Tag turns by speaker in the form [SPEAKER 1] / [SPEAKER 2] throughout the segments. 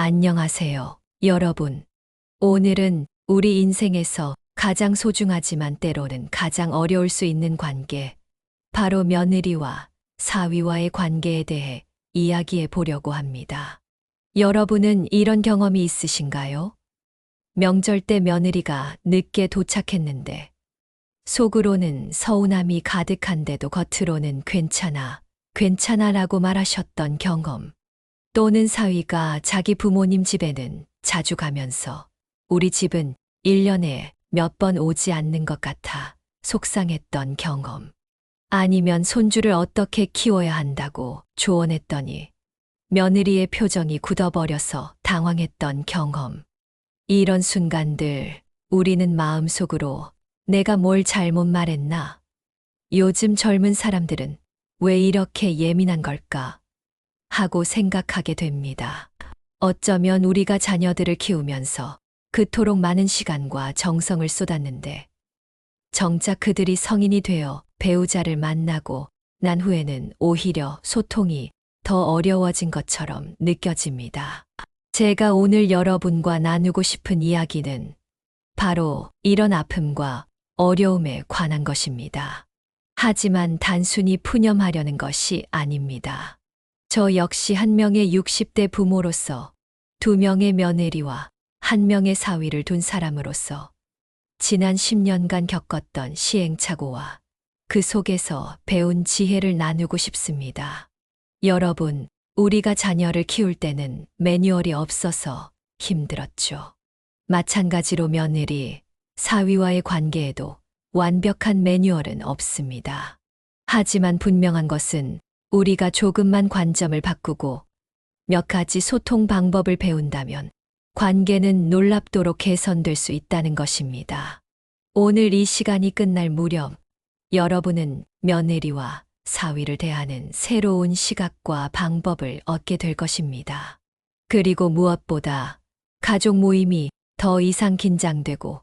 [SPEAKER 1] 안녕하세요, 여러분. 오늘은 우리 인생에서 가장 소중하지만 때로는 가장 어려울 수 있는 관계, 바로 며느리와 사위와의 관계에 대해 이야기해 보려고 합니다. 여러분은 이런 경험이 있으신가요? 명절 때 며느리가 늦게 도착했는데 속으로는 서운함이 가득한데도 겉으로는 괜찮아, 괜찮아라고 말하셨던 경험. 또는 사위가 자기 부모님 집에는 자주 가면서 우리 집은 1년에 몇 번 오지 않는 것 같아 속상했던 경험. 아니면 손주를 어떻게 키워야 한다고 조언했더니 며느리의 표정이 굳어버려서 당황했던 경험. 이런 순간들 우리는 마음속으로 내가 뭘 잘못 말했나? 요즘 젊은 사람들은 왜 이렇게 예민한 걸까? 하고 생각하게 됩니다. 어쩌면 우리가 자녀들을 키우면서 그토록 많은 시간과 정성을 쏟았는데 정작 그들이 성인이 되어 배우자를 만나고 난 후에는 오히려 소통이 더 어려워진 것처럼 느껴집니다. 제가 오늘 여러분과 나누고 싶은 이야기는 바로 이런 아픔과 어려움에 관한 것입니다. 하지만 단순히 푸념하려는 것이 아닙니다. 저 역시 한 명의 60대 부모로서 2명의 며느리와 1명의 사위를 둔 사람으로서 지난 10년간 겪었던 시행착오와 그 속에서 배운 지혜를 나누고 싶습니다. 여러분, 우리가 자녀를 키울 때는 매뉴얼이 없어서 힘들었죠. 마찬가지로 며느리, 사위와의 관계에도 완벽한 매뉴얼은 없습니다. 하지만 분명한 것은 우리가 조금만 관점을 바꾸고 몇 가지 소통 방법을 배운다면 관계는 놀랍도록 개선될 수 있다는 것입니다. 오늘 이 시간이 끝날 무렵 여러분은 며느리와 사위를 대하는 새로운 시각과 방법을 얻게 될 것입니다. 그리고 무엇보다 가족 모임이 더 이상 긴장되고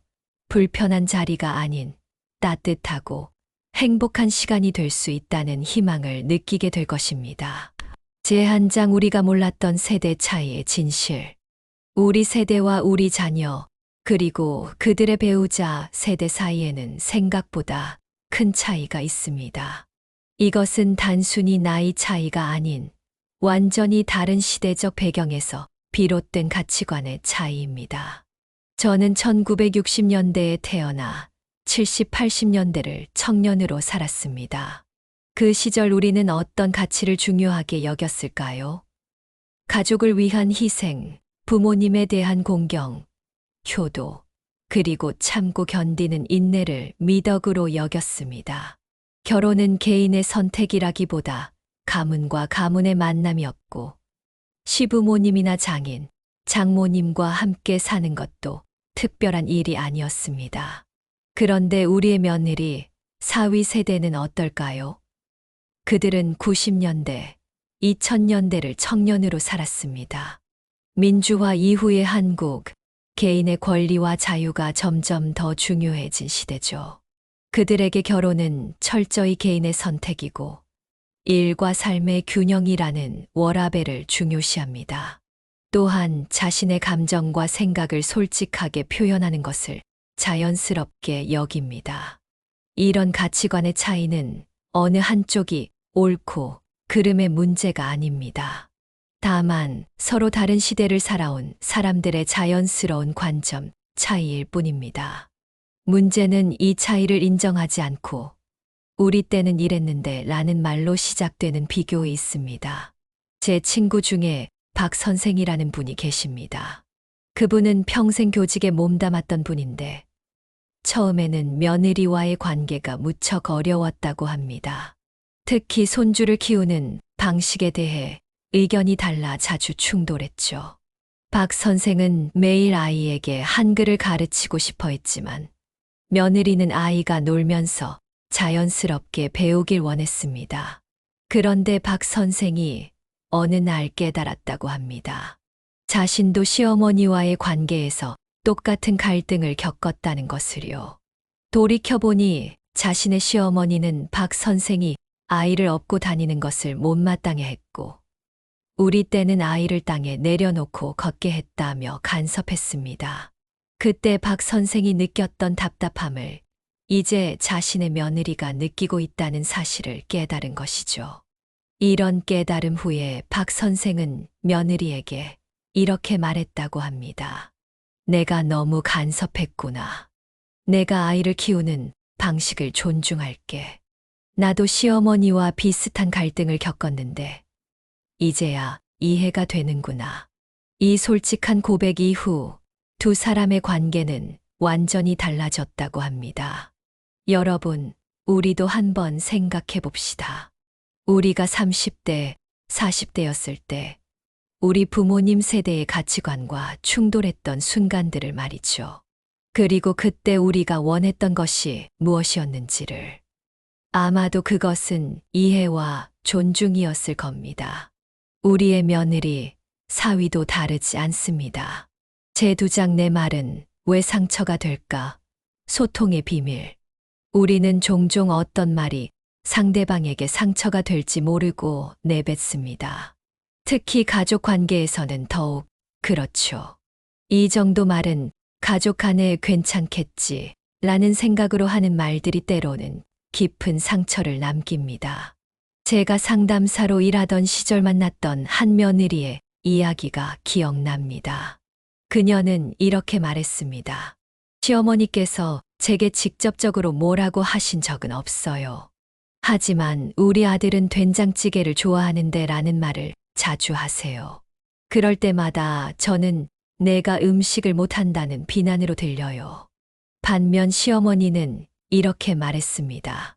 [SPEAKER 1] 불편한 자리가 아닌 따뜻하고 행복한 시간이 될 수 있다는 희망을 느끼게 될 것입니다. 제 한 장 우리가 몰랐던 세대 차이의 진실. 우리 세대와 우리 자녀, 그리고 그들의 배우자 세대 사이에는 생각보다 큰 차이가 있습니다. 이것은 단순히 나이 차이가 아닌 완전히 다른 시대적 배경에서 비롯된 가치관의 차이입니다. 저는 1960년대에 태어나 70, 80년대를 청년으로 살았습니다. 그 시절 우리는 어떤 가치를 중요하게 여겼을까요? 가족을 위한 희생, 부모님에 대한 공경, 효도, 그리고 참고 견디는 인내를 미덕으로 여겼습니다. 결혼은 개인의 선택이라기보다 가문과 가문의 만남이었고, 시부모님이나 장인, 장모님과 함께 사는 것도 특별한 일이 아니었습니다. 그런데 우리의 며느리, 사위 세대는 어떨까요? 그들은 90년대, 2000년대를 청년으로 살았습니다. 민주화 이후의 한국, 개인의 권리와 자유가 점점 더 중요해진 시대죠. 그들에게 결혼은 철저히 개인의 선택이고 일과 삶의 균형이라는 워라밸을 중요시합니다. 또한 자신의 감정과 생각을 솔직하게 표현하는 것을 자연스럽게 여깁니다. 이런 가치관의 차이는 어느 한쪽이 옳고 그름의 문제가 아닙니다. 다만 서로 다른 시대를 살아온 사람들의 자연스러운 관점 차이일 뿐입니다. 문제는 이 차이를 인정하지 않고 우리 때는 이랬는데 라는 말로 시작되는 비교에 있습니다. 제 친구 중에 박 선생이라는 분이 계십니다. 그분은 평생 교직에 몸담았던 분인데 처음에는 며느리와의 관계가 무척 어려웠다고 합니다. 특히 손주를 키우는 방식에 대해 의견이 달라 자주 충돌했죠. 박 선생은 매일 아이에게 한글을 가르치고 싶어 했지만 며느리는 아이가 놀면서 자연스럽게 배우길 원했습니다. 그런데 박 선생이 어느 날 깨달았다고 합니다. 자신도 시어머니와의 관계에서 똑같은 갈등을 겪었다는 것을요. 돌이켜보니 자신의 시어머니는 박 선생이 아이를 업고 다니는 것을 못마땅해 했고 우리 때는 아이를 땅에 내려놓고 걷게 했다며 간섭했습니다. 그때 박 선생이 느꼈던 답답함을 이제 자신의 며느리가 느끼고 있다는 사실을 깨달은 것이죠. 이런 깨달음 후에 박 선생은 며느리에게 이렇게 말했다고 합니다. 내가 너무 간섭했구나. 내가 아이를 키우는 방식을 존중할게. 나도 시어머니와 비슷한 갈등을 겪었는데 이제야 이해가 되는구나. 이 솔직한 고백 이후 두 사람의 관계는 완전히 달라졌다고 합니다. 여러분, 우리도 한번 생각해 봅시다. 우리가 30대, 40대였을 때 우리 부모님 세대의 가치관과 충돌했던 순간들을 말이죠. 그리고 그때 우리가 원했던 것이 무엇이었는지를. 아마도 그것은 이해와 존중이었을 겁니다. 우리의 며느리, 사위도 다르지 않습니다. 제 두 장 내 말은 왜 상처가 될까? 소통의 비밀. 우리는 종종 어떤 말이 상대방에게 상처가 될지 모르고 내뱉습니다. 특히 가족 관계에서는 더욱 그렇죠. 이 정도 말은 가족 안에 괜찮겠지 라는 생각으로 하는 말들이 때로는 깊은 상처를 남깁니다. 제가 상담사로 일하던 시절 만났던 한 며느리의 이야기가 기억납니다. 그녀는 이렇게 말했습니다. 시어머니께서 제게 직접적으로 뭐라고 하신 적은 없어요. 하지만 우리 아들은 된장찌개를 좋아하는데 라는 말을 자주 하세요. 그럴 때마다 저는 내가 음식을 못한다는 비난으로 들려요. 반면 시어머니는 이렇게 말했습니다.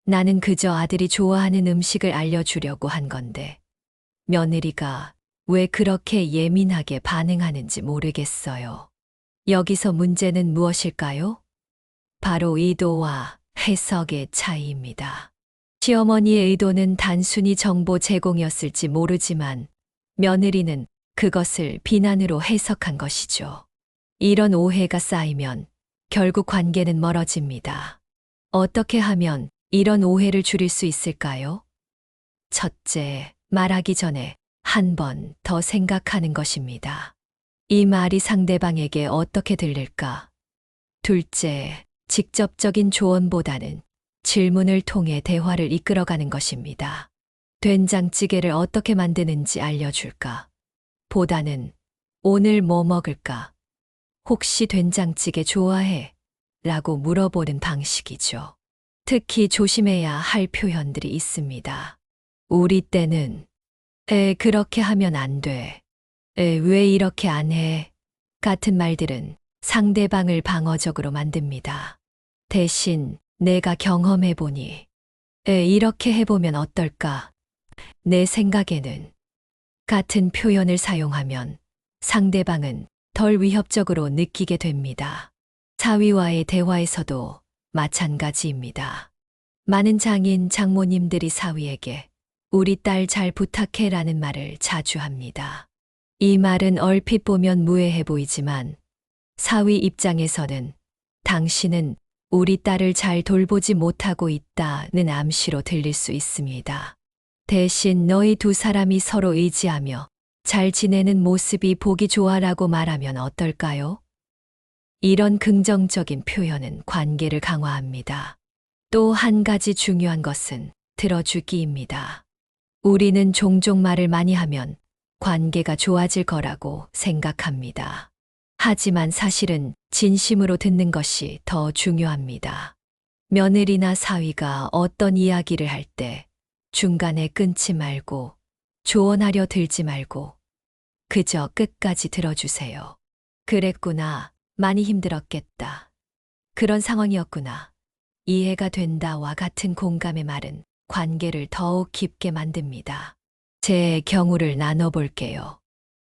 [SPEAKER 1] 나는 그저 아들이 좋아하는 음식을 알려주려고 한 건데 며느리가 왜 그렇게 예민하게 반응하는지 모르겠어요. 여기서 문제는 무엇일까요? 바로 의도와 해석의 차이입니다. 시어머니의 의도는 단순히 정보 제공이었을지 모르지만 며느리는 그것을 비난으로 해석한 것이죠. 이런 오해가 쌓이면 결국 관계는 멀어집니다. 어떻게 하면 이런 오해를 줄일 수 있을까요? 첫째, 말하기 전에 한 번 더 생각하는 것입니다. 이 말이 상대방에게 어떻게 들릴까? 둘째, 직접적인 조언보다는 질문을 통해 대화를 이끌어가는 것입니다. 된장찌개를 어떻게 만드는지 알려줄까? 보다는 오늘 뭐 먹을까? 혹시 된장찌개 좋아해? 라고 물어보는 방식이죠. 특히 조심해야 할 표현들이 있습니다. 우리 때는 그렇게 하면 안 돼. 왜 이렇게 안 해? 같은 말들은 상대방을 방어적으로 만듭니다. 대신 내가 경험해보니 이렇게 해보면 어떨까? 내 생각에는 같은 표현을 사용하면 상대방은 덜 위협적으로 느끼게 됩니다. 사위와의 대화에서도 마찬가지입니다. 많은 장인, 장모님들이 사위에게 우리 딸 잘 부탁해 라는 말을 자주 합니다. 이 말은 얼핏 보면 무해해 보이지만 사위 입장에서는 당신은 우리 딸을 잘 돌보지 못하고 있다는 암시로 들릴 수 있습니다. 대신 너희 두 사람이 서로 의지하며 잘 지내는 모습이 보기 좋아라고 말하면 어떨까요? 이런 긍정적인 표현은 관계를 강화합니다. 또 한 가지 중요한 것은 들어주기입니다. 우리는 종종 말을 많이 하면 관계가 좋아질 거라고 생각합니다. 하지만 사실은 진심으로 듣는 것이 더 중요합니다. 며느리나 사위가 어떤 이야기를 할 때 중간에 끊지 말고 조언하려 들지 말고 그저 끝까지 들어주세요. 그랬구나. 많이 힘들었겠다. 그런 상황이었구나. 이해가 된다와 같은 공감의 말은 관계를 더욱 깊게 만듭니다. 제 경우를 나눠볼게요.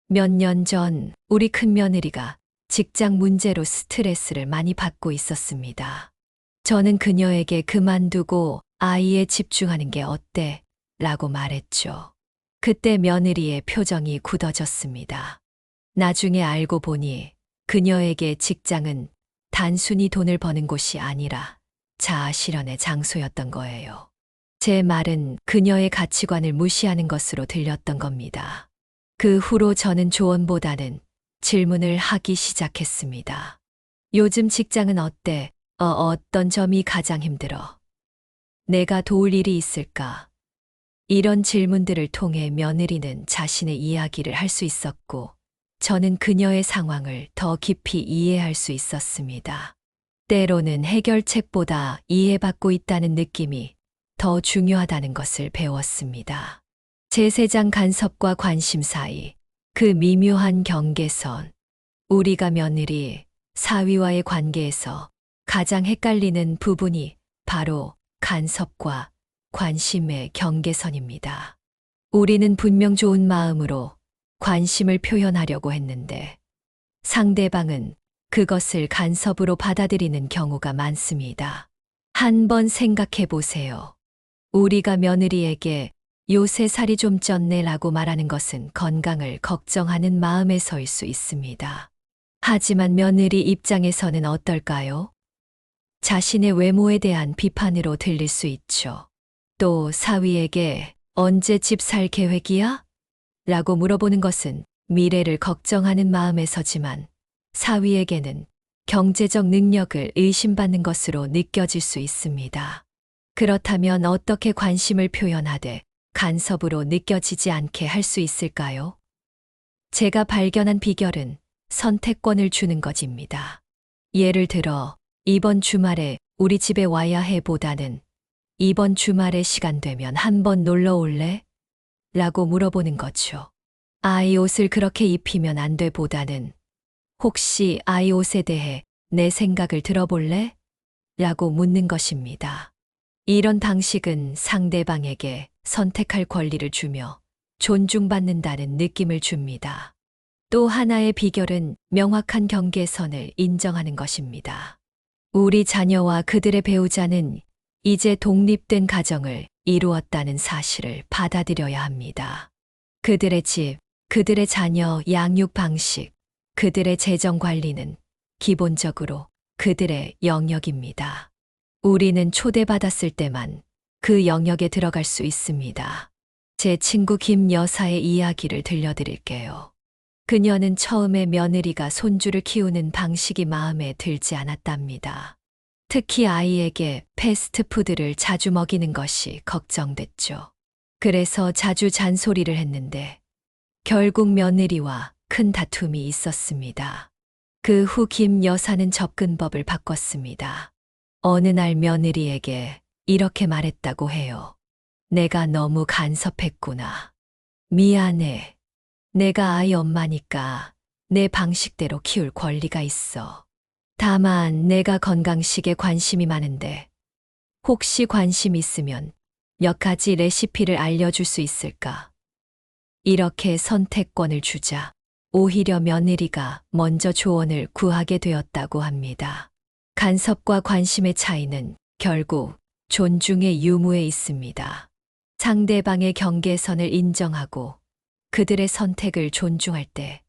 [SPEAKER 1] 몇 년 전 우리 큰며느리가 직장 문제로 스트레스를 많이 받고 있었습니다. 저는 그녀에게 그만두고 아이에 집중하는 게 어때? 라고 말했죠. 그때 며느리의 표정이 굳어졌습니다. 나중에 알고 보니 그녀에게 직장은 단순히 돈을 버는 곳이 아니라 자아 실현의 장소였던 거예요. 제 말은 그녀의 가치관을 무시하는 것으로 들렸던 겁니다. 그 후로 저는 조언보다는 질문을 하기 시작했습니다. 요즘 직장은 어때? 어떤 점이 가장 힘들어? 내가 도울 일이 있을까? 이런 질문들을 통해 며느리는 자신의 이야기를 할 수 있었고, 저는 그녀의 상황을 더 깊이 이해할 수 있었습니다. 때로는 해결책보다 이해받고 있다는 느낌이 더 중요하다는 것을 배웠습니다. 제사장 간섭과 관심 사이, 그 미묘한 경계선. 우리가 며느리, 사위와의 관계에서 가장 헷갈리는 부분이 바로 간섭과 관심의 경계선입니다. 우리는 분명 좋은 마음으로 관심을 표현하려고 했는데 상대방은 그것을 간섭으로 받아들이는 경우가 많습니다. 한번 생각해 보세요. 우리가 며느리에게 요새 살이 좀 쪘네라고 말하는 것은 건강을 걱정하는 마음에서일 수 있습니다. 하지만 며느리 입장에서는 어떨까요? 자신의 외모에 대한 비판으로 들릴 수 있죠. 또 사위에게 언제 집 살 계획이야? 라고 물어보는 것은 미래를 걱정하는 마음에서지만 사위에게는 경제적 능력을 의심받는 것으로 느껴질 수 있습니다. 그렇다면 어떻게 관심을 표현하되 간섭으로 느껴지지 않게 할 수 있을까요? 제가 발견한 비결은 선택권을 주는 것입니다. 예를 들어, 이번 주말에 우리 집에 와야 해 보다는 이번 주말에 시간 되면 한번 놀러 올래? 라고 물어보는 거죠. 아이 옷을 그렇게 입히면 안 돼 보다는 혹시 아이 옷에 대해 내 생각을 들어볼래? 라고 묻는 것입니다. 이런 방식은 상대방에게 선택할 권리를 주며 존중받는다는 느낌을 줍니다. 또 하나의 비결은 명확한 경계선을 인정하는 것입니다. 우리 자녀와 그들의 배우자는 이제 독립된 가정을 이루었다는 사실을 받아들여야 합니다. 그들의 집, 그들의 자녀 양육 방식, 그들의 재정 관리는 기본적으로 그들의 영역입니다. 우리는 초대받았을 때만 그 영역에 들어갈 수 있습니다. 제 친구 김 여사의 이야기를 들려드릴게요. 그녀는 처음에 며느리가 손주를 키우는 방식이 마음에 들지 않았답니다. 특히 아이에게 패스트푸드를 자주 먹이는 것이 걱정됐죠. 그래서 자주 잔소리를 했는데 결국 며느리와 큰 다툼이 있었습니다. 그 후 김 여사는 접근법을 바꿨습니다. 어느 날 며느리에게 이렇게 말했다고 해요. 내가 너무 간섭했구나. 미안해. 내가 아이 엄마니까 내 방식대로 키울 권리가 있어. 다만 내가 건강식에 관심이 많은데 혹시 관심 있으면 몇 가지 레시피를 알려줄 수 있을까? 이렇게 선택권을 주자 오히려 며느리가 먼저 조언을 구하게 되었다고 합니다. 간섭과 관심의 차이는 결국 존중의 유무에 있습니다. 상대방의 경계선을 인정하고 그들의 선택을 존중할 때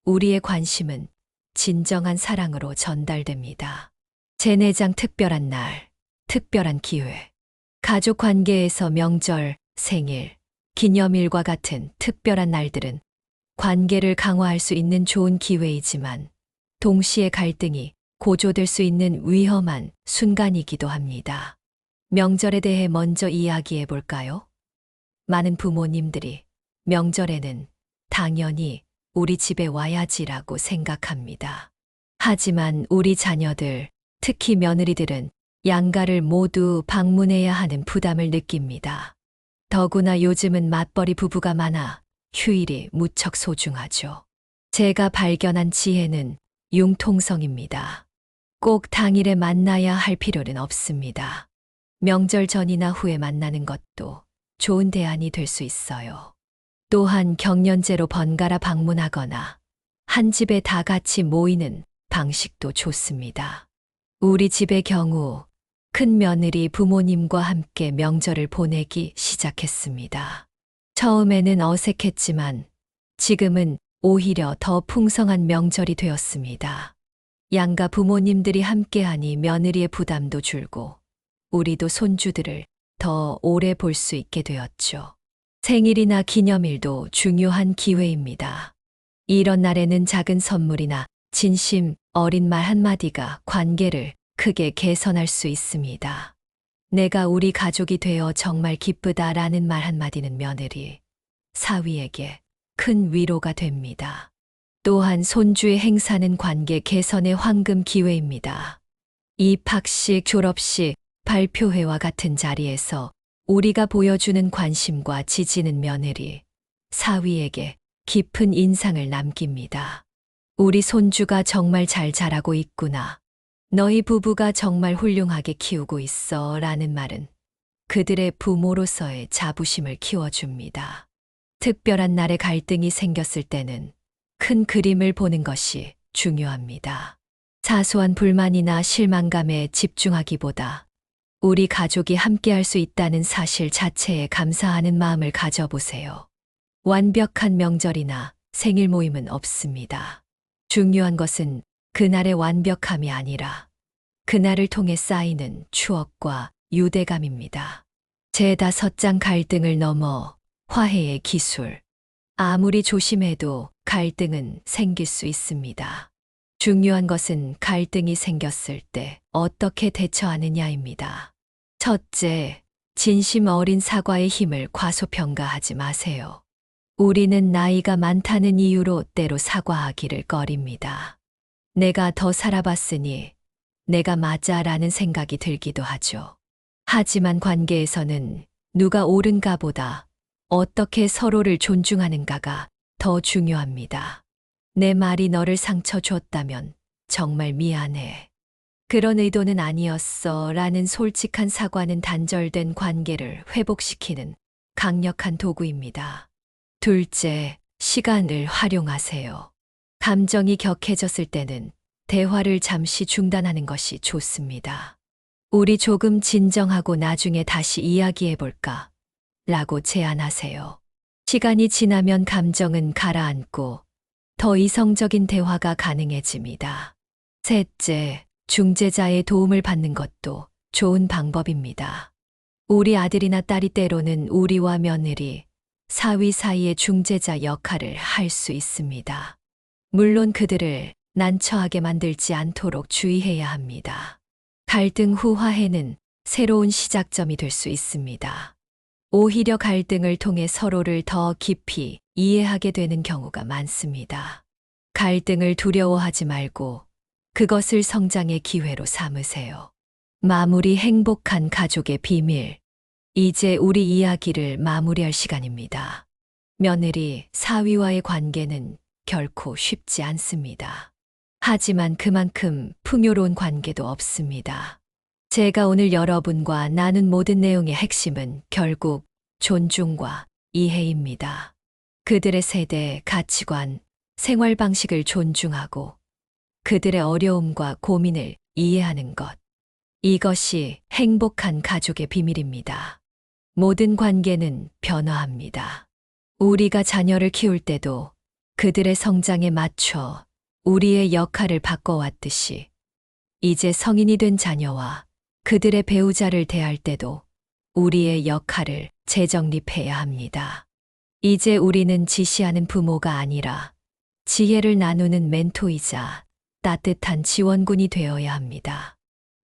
[SPEAKER 1] 우리의 관심은 진정한 사랑으로 전달됩니다. 제내장 특별한 날, 특별한 기회. 가족 관계에서 명절, 생일, 기념일과 같은 특별한 날들은 관계를 강화할 수 있는 좋은 기회이지만 동시에 갈등이 고조될 수 있는 위험한 순간이기도 합니다. 명절에 대해 먼저 이야기해 볼까요? 많은 부모님들이 명절에는 당연히 우리 집에 와야지라고 생각합니다. 하지만 우리 자녀들, 특히 며느리들은 양가를 모두 방문해야 하는 부담을 느낍니다. 더구나 요즘은 맞벌이 부부가 많아 휴일이 무척 소중하죠. 제가 발견한 지혜는 융통성입니다. 꼭 당일에 만나야 할 필요는 없습니다. 명절 전이나 후에 만나는 것도 좋은 대안이 될 수 있어요. 또한 경연제로 번갈아 방문하거나 한 집에 다 같이 모이는 방식도 좋습니다. 우리 집의 경우 큰 며느리 부모님과 함께 명절을 보내기 시작했습니다. 처음에는 어색했지만 지금은 오히려 더 풍성한 명절이 되었습니다. 양가 부모님들이 함께하니 며느리의 부담도 줄고 우리도 손주들을 더 오래 볼 수 있게 되었죠. 생일이나 기념일도 중요한 기회입니다. 이런 날에는 작은 선물이나 진심 어린 말 한마디가 관계를 크게 개선할 수 있습니다. 내가 우리 가족이 되어 정말 기쁘다라는 말 한마디는 며느리, 사위에게 큰 위로가 됩니다. 또한 손주의 행사는 관계 개선의 황금 기회입니다. 입학식, 졸업식, 발표회와 같은 자리에서 우리가 보여주는 관심과 지지는 며느리, 사위에게 깊은 인상을 남깁니다. 우리 손주가 정말 잘 자라고 있구나. 너희 부부가 정말 훌륭하게 키우고 있어. 라는 말은 그들의 부모로서의 자부심을 키워줍니다. 특별한 날에 갈등이 생겼을 때는 큰 그림을 보는 것이 중요합니다. 사소한 불만이나 실망감에 집중하기보다 우리 가족이 함께할 수 있다는 사실 자체에 감사하는 마음을 가져보세요. 완벽한 명절이나 생일 모임은 없습니다. 중요한 것은 그날의 완벽함이 아니라 그날을 통해 쌓이는 추억과 유대감입니다. 제5장 갈등을 넘어 화해의 기술. 아무리 조심해도 갈등은 생길 수 있습니다. 중요한 것은 갈등이 생겼을 때 어떻게 대처하느냐입니다. 첫째, 진심 어린 사과의 힘을 과소평가하지 마세요. 우리는 나이가 많다는 이유로 때로 사과하기를 꺼립니다. 내가 더 살아봤으니 내가 맞아라는 생각이 들기도 하죠. 하지만 관계에서는 누가 옳은가보다 어떻게 서로를 존중하는가가 더 중요합니다. 내 말이 너를 상처 줬다면 정말 미안해. 그런 의도는 아니었어. 라는 솔직한 사과는 단절된 관계를 회복시키는 강력한 도구입니다. 둘째, 시간을 활용하세요. 감정이 격해졌을 때는 대화를 잠시 중단하는 것이 좋습니다. 우리 조금 진정하고 나중에 다시 이야기해볼까? 라고 제안하세요. 시간이 지나면 감정은 가라앉고 더 이성적인 대화가 가능해집니다. 셋째, 중재자의 도움을 받는 것도 좋은 방법입니다. 우리 아들이나 딸이 때로는 우리와 며느리, 사위 사이의 중재자 역할을 할 수 있습니다. 물론 그들을 난처하게 만들지 않도록 주의해야 합니다. 갈등 후 화해는 새로운 시작점이 될 수 있습니다. 오히려 갈등을 통해 서로를 더 깊이 이해하게 되는 경우가 많습니다. 갈등을 두려워하지 말고 그것을 성장의 기회로 삼으세요. 마무리. 행복한 가족의 비밀. 이제 우리 이야기를 마무리할 시간입니다. 며느리, 사위와의 관계는 결코 쉽지 않습니다. 하지만 그만큼 풍요로운 관계도 없습니다. 제가 오늘 여러분과 나눈 모든 내용의 핵심은 결국 존중과 이해입니다. 그들의 세대, 가치관, 생활 방식을 존중하고 그들의 어려움과 고민을 이해하는 것. 이것이 행복한 가족의 비밀입니다. 모든 관계는 변화합니다. 우리가 자녀를 키울 때도 그들의 성장에 맞춰 우리의 역할을 바꿔왔듯이 이제 성인이 된 자녀와 그들의 배우자를 대할 때도 우리의 역할을 재정립해야 합니다. 이제 우리는 지시하는 부모가 아니라 지혜를 나누는 멘토이자 따뜻한 지원군이 되어야 합니다.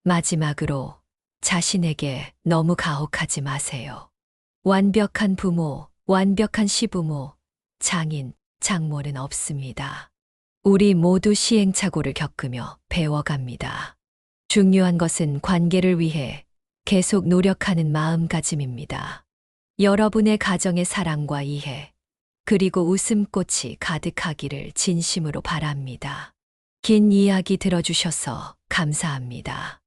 [SPEAKER 1] 마지막으로 자신에게 너무 가혹하지 마세요. 완벽한 부모, 완벽한 시부모, 장인, 장모는 없습니다. 우리 모두 시행착오를 겪으며 배워갑니다. 중요한 것은 관계를 위해 계속 노력하는 마음가짐입니다. 여러분의 가정의 사랑과 이해, 그리고 웃음꽃이 가득하기를 진심으로 바랍니다. 긴 이야기 들어주셔서 감사합니다.